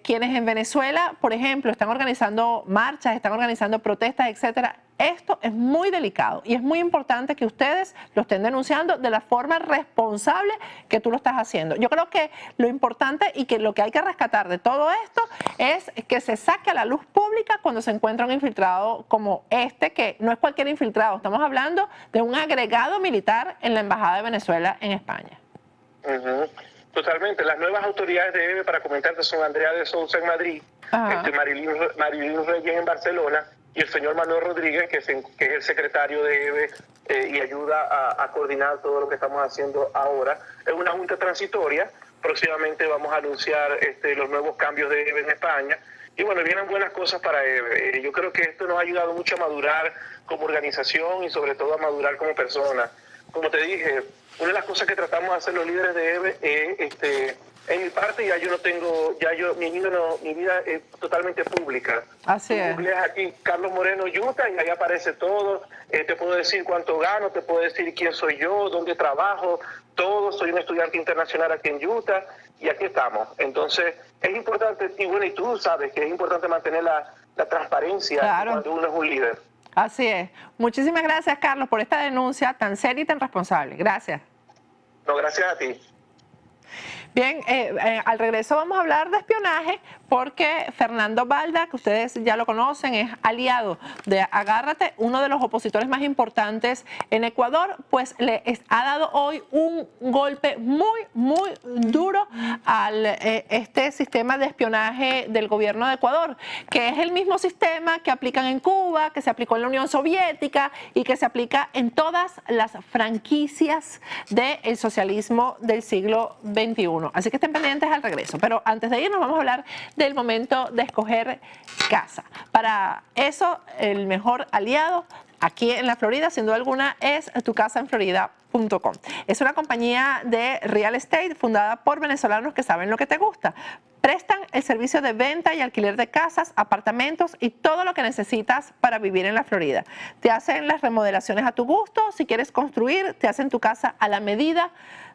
[SPEAKER 3] Quienes en Venezuela, por ejemplo, están organizando marchas, están organizando protestas, etcétera, esto es muy delicado y es muy importante que ustedes lo estén denunciando de la forma responsable que tú lo estás haciendo. Yo creo que lo importante y que lo que hay que rescatar de todo esto es que se saque a la luz pública cuando se encuentra un infiltrado como este, que no es cualquier infiltrado, estamos hablando de un agregado militar en la Embajada de Venezuela en España.
[SPEAKER 16] Totalmente. Las nuevas autoridades de EVE, para comentarte, son Andrea de Sousa en Madrid, Marilyn Reyes en Barcelona y el señor Manuel Rodríguez, que es el secretario de EVE y ayuda a coordinar todo lo que estamos haciendo ahora. Es una junta transitoria. Próximamente vamos a anunciar los nuevos cambios de EVE en España. Y bueno, vienen buenas cosas para EVE. Yo creo que esto nos ha ayudado mucho a madurar como organización y sobre todo a madurar como persona. Como te dije, una de las cosas que tratamos de hacer los líderes de EVE es, en mi parte ya yo no tengo, mi vida es totalmente pública.
[SPEAKER 3] Así es.
[SPEAKER 16] Googleas aquí Carlos Moreno Utah y ahí aparece todo. Te puedo decir cuánto gano, te puedo decir quién soy yo, dónde trabajo, todo. Soy un estudiante internacional aquí en Utah y aquí estamos. Entonces es importante, y bueno, y tú sabes que es importante mantener la transparencia cuando uno es un líder.
[SPEAKER 3] Así es. Muchísimas gracias, Carlos, por esta denuncia tan seria y tan responsable. Gracias.
[SPEAKER 16] No, gracias a ti.
[SPEAKER 3] Bien, al regreso vamos a hablar de espionaje porque Fernando Balda, que ustedes ya lo conocen, es aliado de Agárrate, uno de los opositores más importantes en Ecuador, pues le ha dado hoy un golpe muy, muy duro al este sistema de espionaje del gobierno de Ecuador, que es el mismo sistema que aplican en Cuba, que se aplicó en la Unión Soviética y que se aplica en todas las franquicias del socialismo del siglo XXI. Así que estén pendientes al regreso. Pero antes de irnos vamos a hablar del momento de escoger casa. Para eso, el mejor aliado aquí en la Florida, sin duda alguna, es tucasaenflorida.com. Es una compañía de real estate fundada por venezolanos que saben lo que te gusta. Prestan el servicio de venta y alquiler de casas, apartamentos y todo lo que necesitas para vivir en la Florida. Te hacen las remodelaciones a tu gusto. Si quieres construir, te hacen tu casa a la medida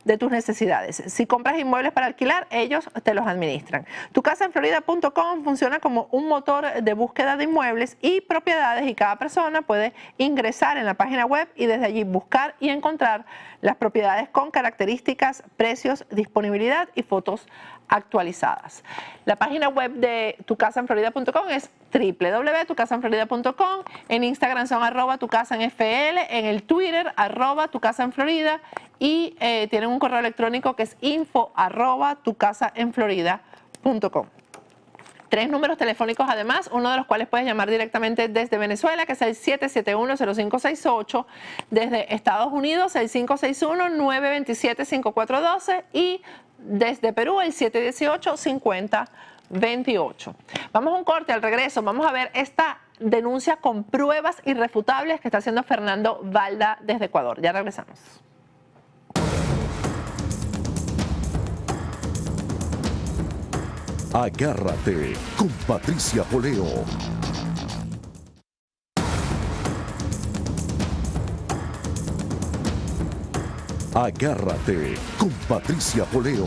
[SPEAKER 3] de tus necesidades. Si compras inmuebles para alquilar, ellos te los administran. Tucasaenflorida.com funciona como un motor de búsqueda de inmuebles y propiedades, y cada persona puede ingresar en la página web y desde allí buscar y encontrar las propiedades con características, precios, disponibilidad y fotos actualizadas. La página web de tucasaenflorida.com es www.tucasaenflorida.com. En Instagram son @tucasaenfl, en el Twitter @tucasaenflorida, y tienen un correo electrónico que es info@tucasaenflorida.com. 3 números telefónicos además, uno de los cuales puedes llamar directamente desde Venezuela, que es el 771-0568, desde Estados Unidos el 561-927-5412 y desde Perú el 718-5028. Vamos a un corte, al regreso vamos a ver esta denuncia con pruebas irrefutables que está haciendo Fernando Balda desde Ecuador. Ya regresamos.
[SPEAKER 2] Agárrate con Patricia Poleo. Agárrate con Patricia Poleo.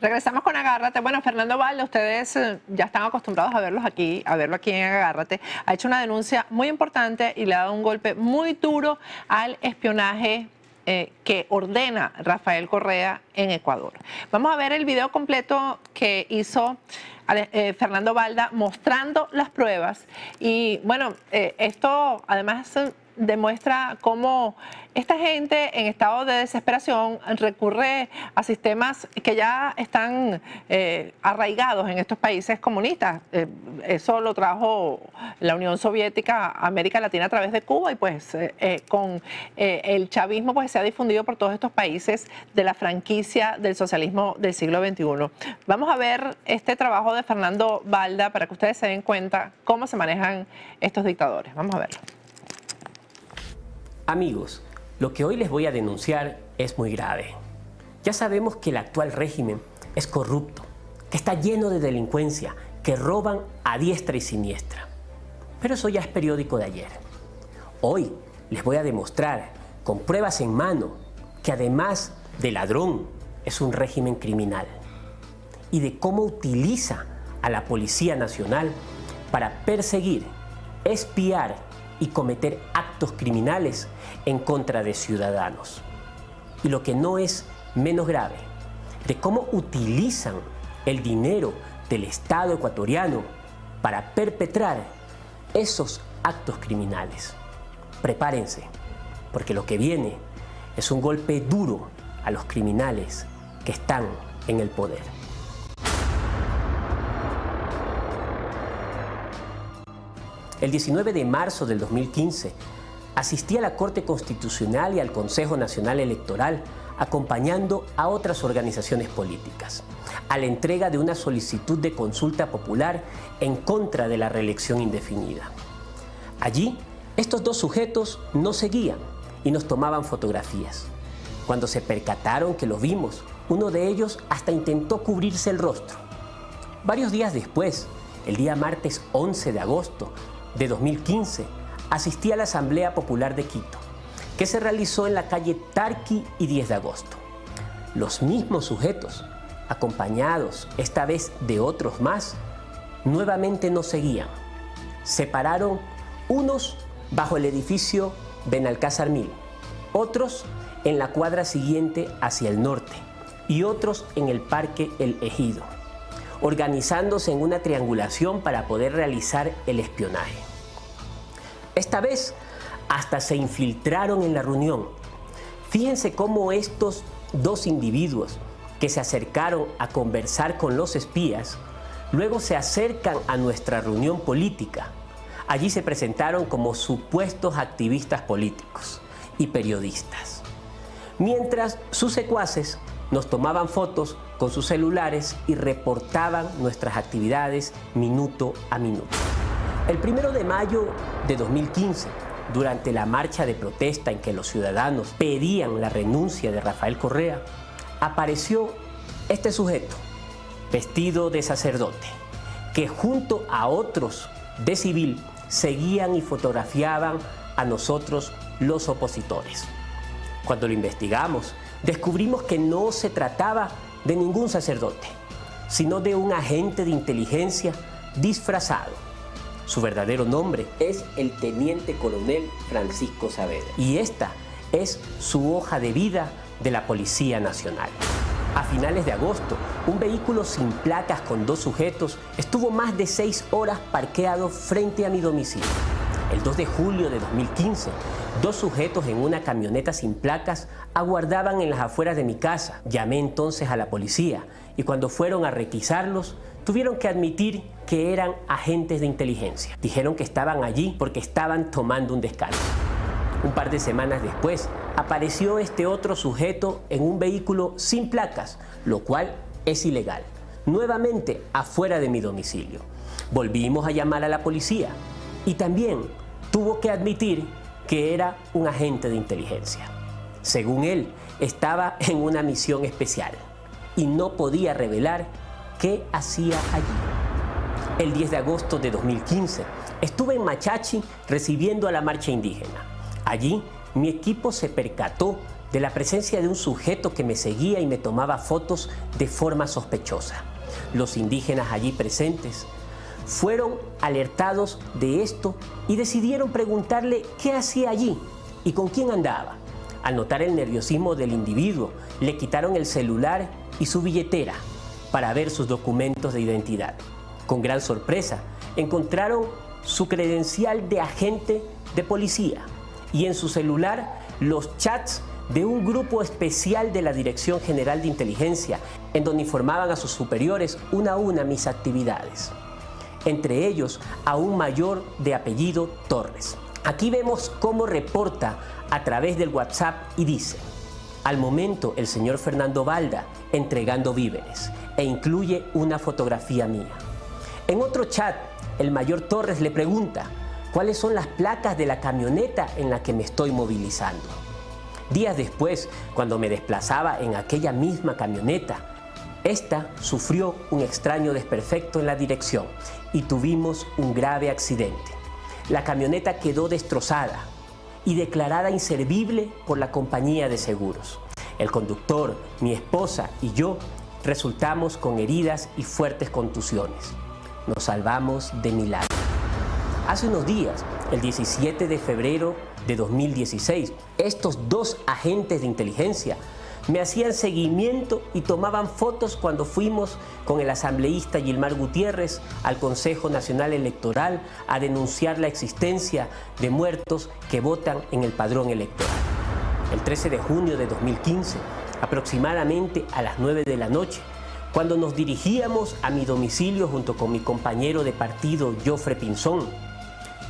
[SPEAKER 3] Regresamos con Agárrate. Bueno, Fernando Balda, ustedes ya están acostumbrados a verlo aquí en Agárrate. Ha hecho una denuncia muy importante y le ha dado un golpe muy duro al espionaje que ordena Rafael Correa en Ecuador. Vamos a ver el video completo que hizo Fernando Balda mostrando las pruebas. Y bueno, esto además demuestra cómo esta gente en estado de desesperación recurre a sistemas que ya están arraigados en estos países comunistas. Eso lo trajo la Unión Soviética a América Latina a través de Cuba, y pues con el chavismo pues se ha difundido por todos estos países de la franquicia del socialismo del siglo XXI. Vamos a ver este trabajo de Fernando Balda para que ustedes se den cuenta cómo se manejan estos dictadores. Vamos a verlo.
[SPEAKER 17] Amigos, lo que hoy les voy a denunciar es muy grave. Ya sabemos que el actual régimen es corrupto, que está lleno de delincuencia, que roban a diestra y siniestra. Pero eso ya es periódico de ayer. Hoy les voy a demostrar, con pruebas en mano, que además de ladrón, es un régimen criminal. Y de cómo utiliza a la Policía Nacional para perseguir, espiar y cometer actos criminales en contra de ciudadanos. Y lo que no es menos grave, de cómo utilizan el dinero del Estado ecuatoriano para perpetrar esos actos criminales. Prepárense, porque lo que viene es un golpe duro a los criminales que están en el poder. El 19 de marzo del 2015, asistí a la Corte Constitucional y al Consejo Nacional Electoral acompañando a otras organizaciones políticas a la entrega de una solicitud de consulta popular en contra de la reelección indefinida. Allí, estos dos sujetos nos seguían y nos tomaban fotografías. Cuando se percataron que los vimos, uno de ellos hasta intentó cubrirse el rostro. Varios días después, el día martes 11 de agosto de 2015, asistí a la Asamblea Popular de Quito, que se realizó en la calle Tarqui y 10 de agosto. Los mismos sujetos, acompañados esta vez de otros más, nuevamente nos seguían. Se pararon unos bajo el edificio Benalcázar 1000, otros en la cuadra siguiente hacia el norte y otros en el Parque El Ejido, organizándose en una triangulación para poder realizar el espionaje. Esta vez hasta se infiltraron en la reunión. Fíjense cómo estos dos individuos que se acercaron a conversar con los espías, luego se acercan a nuestra reunión política. Allí se presentaron como supuestos activistas políticos y periodistas, mientras sus secuaces nos tomaban fotos con sus celulares y reportaban nuestras actividades minuto a minuto. El 1 de mayo de 2015, durante la marcha de protesta en que los ciudadanos pedían la renuncia de Rafael Correa, apareció este sujeto, vestido de sacerdote, que junto a otros de civil seguían y fotografiaban a nosotros los opositores. Cuando lo investigamos, descubrimos que no se trataba de ningún sacerdote, sino de un agente de inteligencia disfrazado. Su verdadero nombre es el teniente coronel Francisco Saavedra, y esta es su hoja de vida de la Policía Nacional. A finales de agosto, un vehículo sin placas con 2 sujetos estuvo más de 6 horas parqueado frente a mi domicilio. El 2 de julio de 2015, 2 sujetos en una camioneta sin placas aguardaban en las afueras de mi casa. Llamé entonces a la policía y cuando fueron a requisarlos, tuvieron que admitir que eran agentes de inteligencia. Dijeron que estaban allí porque estaban tomando un descanso. Un par de semanas después, apareció este otro sujeto en un vehículo sin placas, lo cual es ilegal, nuevamente afuera de mi domicilio. Volvimos a llamar a la policía y también tuvo que admitir que era un agente de inteligencia. Según él, estaba en una misión especial y no podía revelar qué hacía allí. El 10 de agosto de 2015, estuve en Machachi recibiendo a la marcha indígena. Allí, mi equipo se percató de la presencia de un sujeto que me seguía y me tomaba fotos de forma sospechosa. Los indígenas allí presentes fueron alertados de esto y decidieron preguntarle qué hacía allí y con quién andaba. Al notar el nerviosismo del individuo, le quitaron el celular y su billetera para ver sus documentos de identidad. Con gran sorpresa, encontraron su credencial de agente de policía y en su celular los chats de un grupo especial de la Dirección General de Inteligencia, en donde informaban a sus superiores una a una mis actividades. Entre ellos, a un mayor de apellido Torres. Aquí vemos cómo reporta a través del WhatsApp y dice: al momento el señor Fernando Balda entregando víveres, e incluye una fotografía mía. En otro chat, el mayor Torres le pregunta: ¿cuáles son las placas de la camioneta en la que me estoy movilizando? Días después, cuando me desplazaba en aquella misma camioneta, esta sufrió un extraño desperfecto en la dirección y tuvimos un grave accidente. La camioneta quedó destrozada y declarada inservible por la compañía de seguros. El conductor, mi esposa y yo resultamos con heridas y fuertes contusiones. Nos salvamos de milagro. Hace unos días, el 17 de febrero de 2016, estos 2 agentes de inteligencia me hacían seguimiento y tomaban fotos cuando fuimos con el asambleísta Gilmar Gutiérrez al Consejo Nacional Electoral a denunciar la existencia de muertos que votan en el padrón electoral. El 13 de junio de 2015, aproximadamente a las 9 de la noche, cuando nos dirigíamos a mi domicilio junto con mi compañero de partido Jofre Pinzón,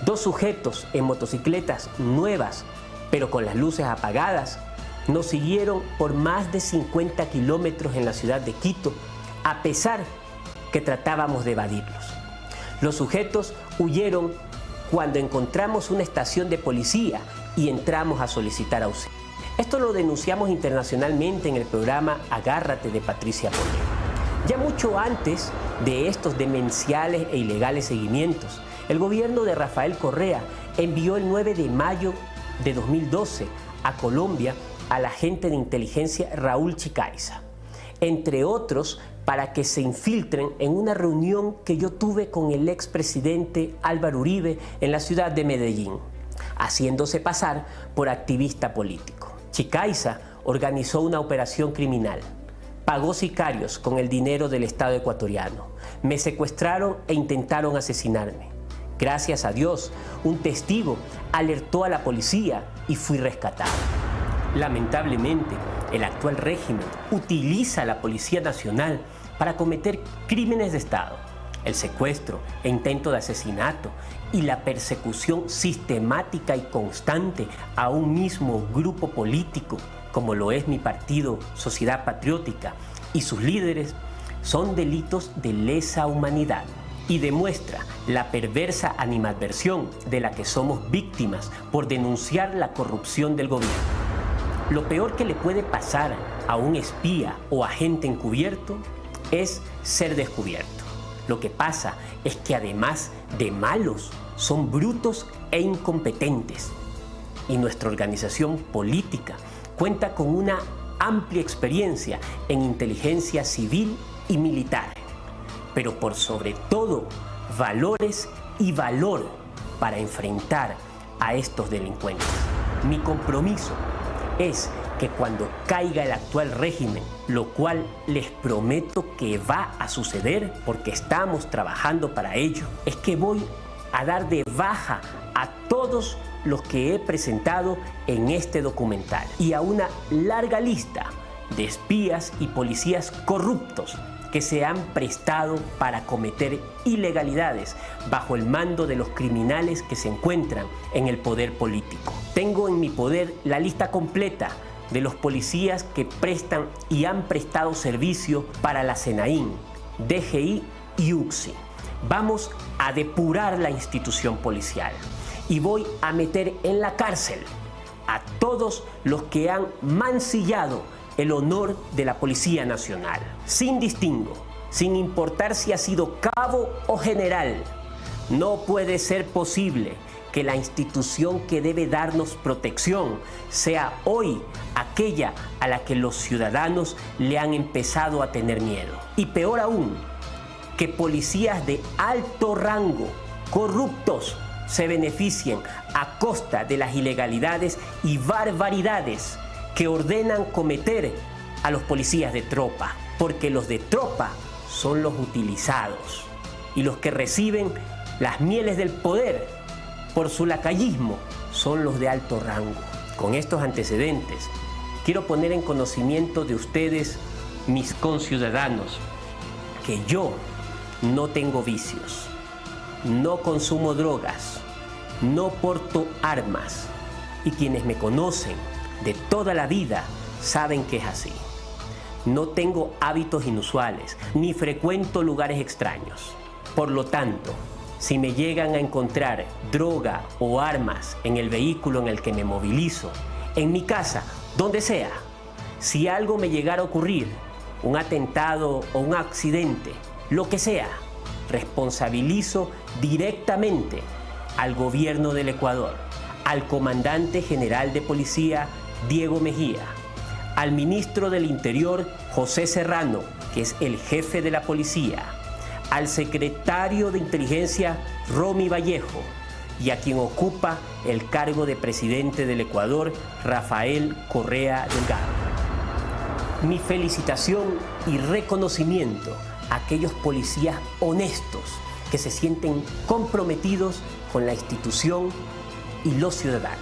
[SPEAKER 17] 2 sujetos en motocicletas nuevas, pero con las luces apagadas, nos siguieron por más de 50 kilómetros en la ciudad de Quito, a pesar que tratábamos de evadirlos. Los sujetos huyeron cuando encontramos una estación de policía y entramos a solicitar auxilio. Esto lo denunciamos internacionalmente en el programa Agárrate de Patricia Poleo. Ya mucho antes de estos demenciales e ilegales seguimientos, el gobierno de Rafael Correa envió el 9 de mayo de 2012 a Colombia al agente de inteligencia Raúl Chicaiza, entre otros, para que se infiltren en una reunión que yo tuve con el expresidente Álvaro Uribe en la ciudad de Medellín, haciéndose pasar por activista político. Chicaiza organizó una operación criminal, pagó sicarios con el dinero del Estado ecuatoriano, me secuestraron e intentaron asesinarme. Gracias a Dios, un testigo alertó a la policía y fui rescatado. Lamentablemente, el actual régimen utiliza a la Policía Nacional para cometer crímenes de Estado, el secuestro e intento de asesinato y la persecución sistemática y constante a un mismo grupo político, como lo es mi partido Sociedad Patriótica y sus líderes, son delitos de lesa humanidad y demuestra la perversa animadversión de la que somos víctimas por denunciar la corrupción del gobierno. Lo peor que le puede pasar a un espía o agente encubierto es ser descubierto. Lo que pasa es que además de malos, son brutos e incompetentes. Y nuestra organización política cuenta con una amplia experiencia en inteligencia civil y militar, pero por sobre todo valores y valor para enfrentar a estos delincuentes. Mi compromiso es que cuando caiga el actual régimen, lo cual les prometo que va a suceder porque estamos trabajando para ello, es que voy a dar de baja a todos los que he presentado en este documental y a una larga lista de espías y policías corruptos que se han prestado para cometer ilegalidades bajo el mando de los criminales que se encuentran en el poder político. Tengo en mi poder la lista completa de los policías que prestan y han prestado servicio para la SENAIN, DGI y UCSI. Vamos a depurar la institución policial y voy a meter en la cárcel a todos los que han mancillado el honor de la Policía Nacional, sin distingo, sin importar si ha sido cabo o general. No puede ser posible que la institución que debe darnos protección sea hoy aquella a la que los ciudadanos le han empezado a tener miedo. Y peor aún, que policías de alto rango, corruptos, se beneficien a costa de las ilegalidades y barbaridades que ordenan cometer a los policías de tropa, porque los de tropa son los utilizados y los que reciben las mieles del poder por su lacayismo son los de alto rango. Con estos antecedentes, quiero poner en conocimiento de ustedes, mis conciudadanos, que yo no tengo vicios, no consumo drogas, no porto armas y quienes me conocen de toda la vida saben que es así. No tengo hábitos inusuales, ni frecuento lugares extraños. Por lo tanto, si me llegan a encontrar droga o armas en el vehículo en el que me movilizo, en mi casa, donde sea, si algo me llegara a ocurrir, un atentado o un accidente, lo que sea, responsabilizo directamente al gobierno del Ecuador, al comandante general de policía, Diego Mejía, al ministro del Interior, José Serrano, que es el jefe de la policía, al secretario de Inteligencia, Romy Vallejo, y a quien ocupa el cargo de presidente del Ecuador, Rafael Correa Delgado. Mi felicitación y reconocimiento a aquellos policías honestos que se sienten comprometidos con la institución y los ciudadanos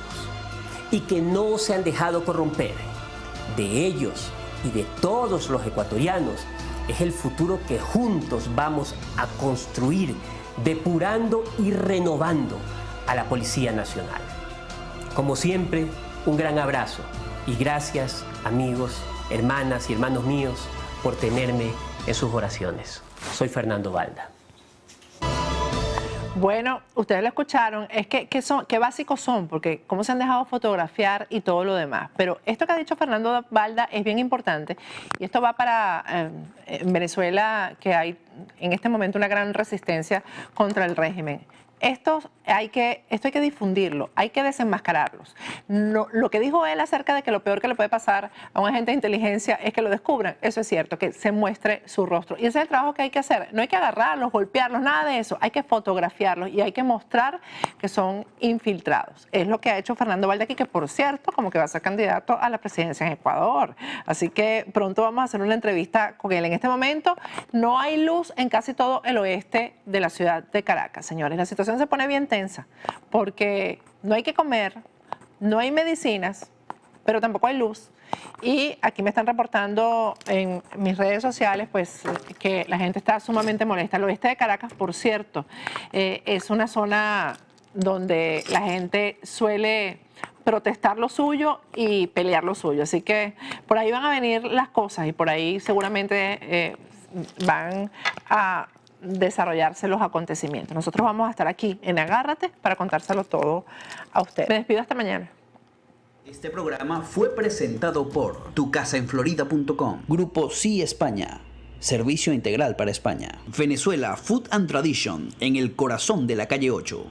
[SPEAKER 17] y que no se han dejado corromper. De ellos y de todos los ecuatorianos es el futuro que juntos vamos a construir, depurando y renovando a la Policía Nacional. Como siempre, un gran abrazo y gracias, amigos, hermanas y hermanos míos, por tenerme en sus oraciones. Soy Fernando Balda.
[SPEAKER 3] Bueno, ustedes lo escucharon, es que qué básicos son, porque cómo se han dejado fotografiar y todo lo demás. Pero esto que ha dicho Fernando Balda es bien importante y esto va para en Venezuela, que hay en este momento una gran resistencia contra el régimen. Esto hay que difundirlo, hay que desenmascararlos. No, lo que dijo él acerca de que lo peor que le puede pasar a un agente de inteligencia es que lo descubran, eso es cierto, que se muestre su rostro. Y ese es el trabajo que hay que hacer. No hay que agarrarlos, golpearlos, nada de eso. Hay que fotografiarlos y hay que mostrar que son infiltrados. Es lo que ha hecho Fernando Balda aquí, que por cierto, como que va a ser candidato a la presidencia en Ecuador. Así que pronto vamos a hacer una entrevista con él. En este momento no hay luz en casi todo el oeste de la ciudad de Caracas, señores. La situación se pone bien tensa porque no hay que comer, no hay medicinas, pero tampoco hay luz. Y aquí me están reportando en mis redes sociales pues que la gente está sumamente molesta. El oeste de Caracas, por cierto, es una zona donde la gente suele protestar lo suyo y pelear lo suyo. Así que por ahí van a venir las cosas y por ahí seguramente van a desarrollarse los acontecimientos. Nosotros vamos a estar aquí en Agárrate para contárselo todo a ustedes. Me despido hasta mañana.
[SPEAKER 1] Este programa fue presentado por tucasaenflorida.com, Grupo Sí España, Servicio integral para España. Venezuela Food and Tradition, en el corazón de la calle 8.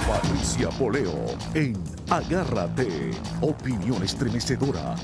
[SPEAKER 2] Patricia Poleo en Agárrate. Opinión estremecedora.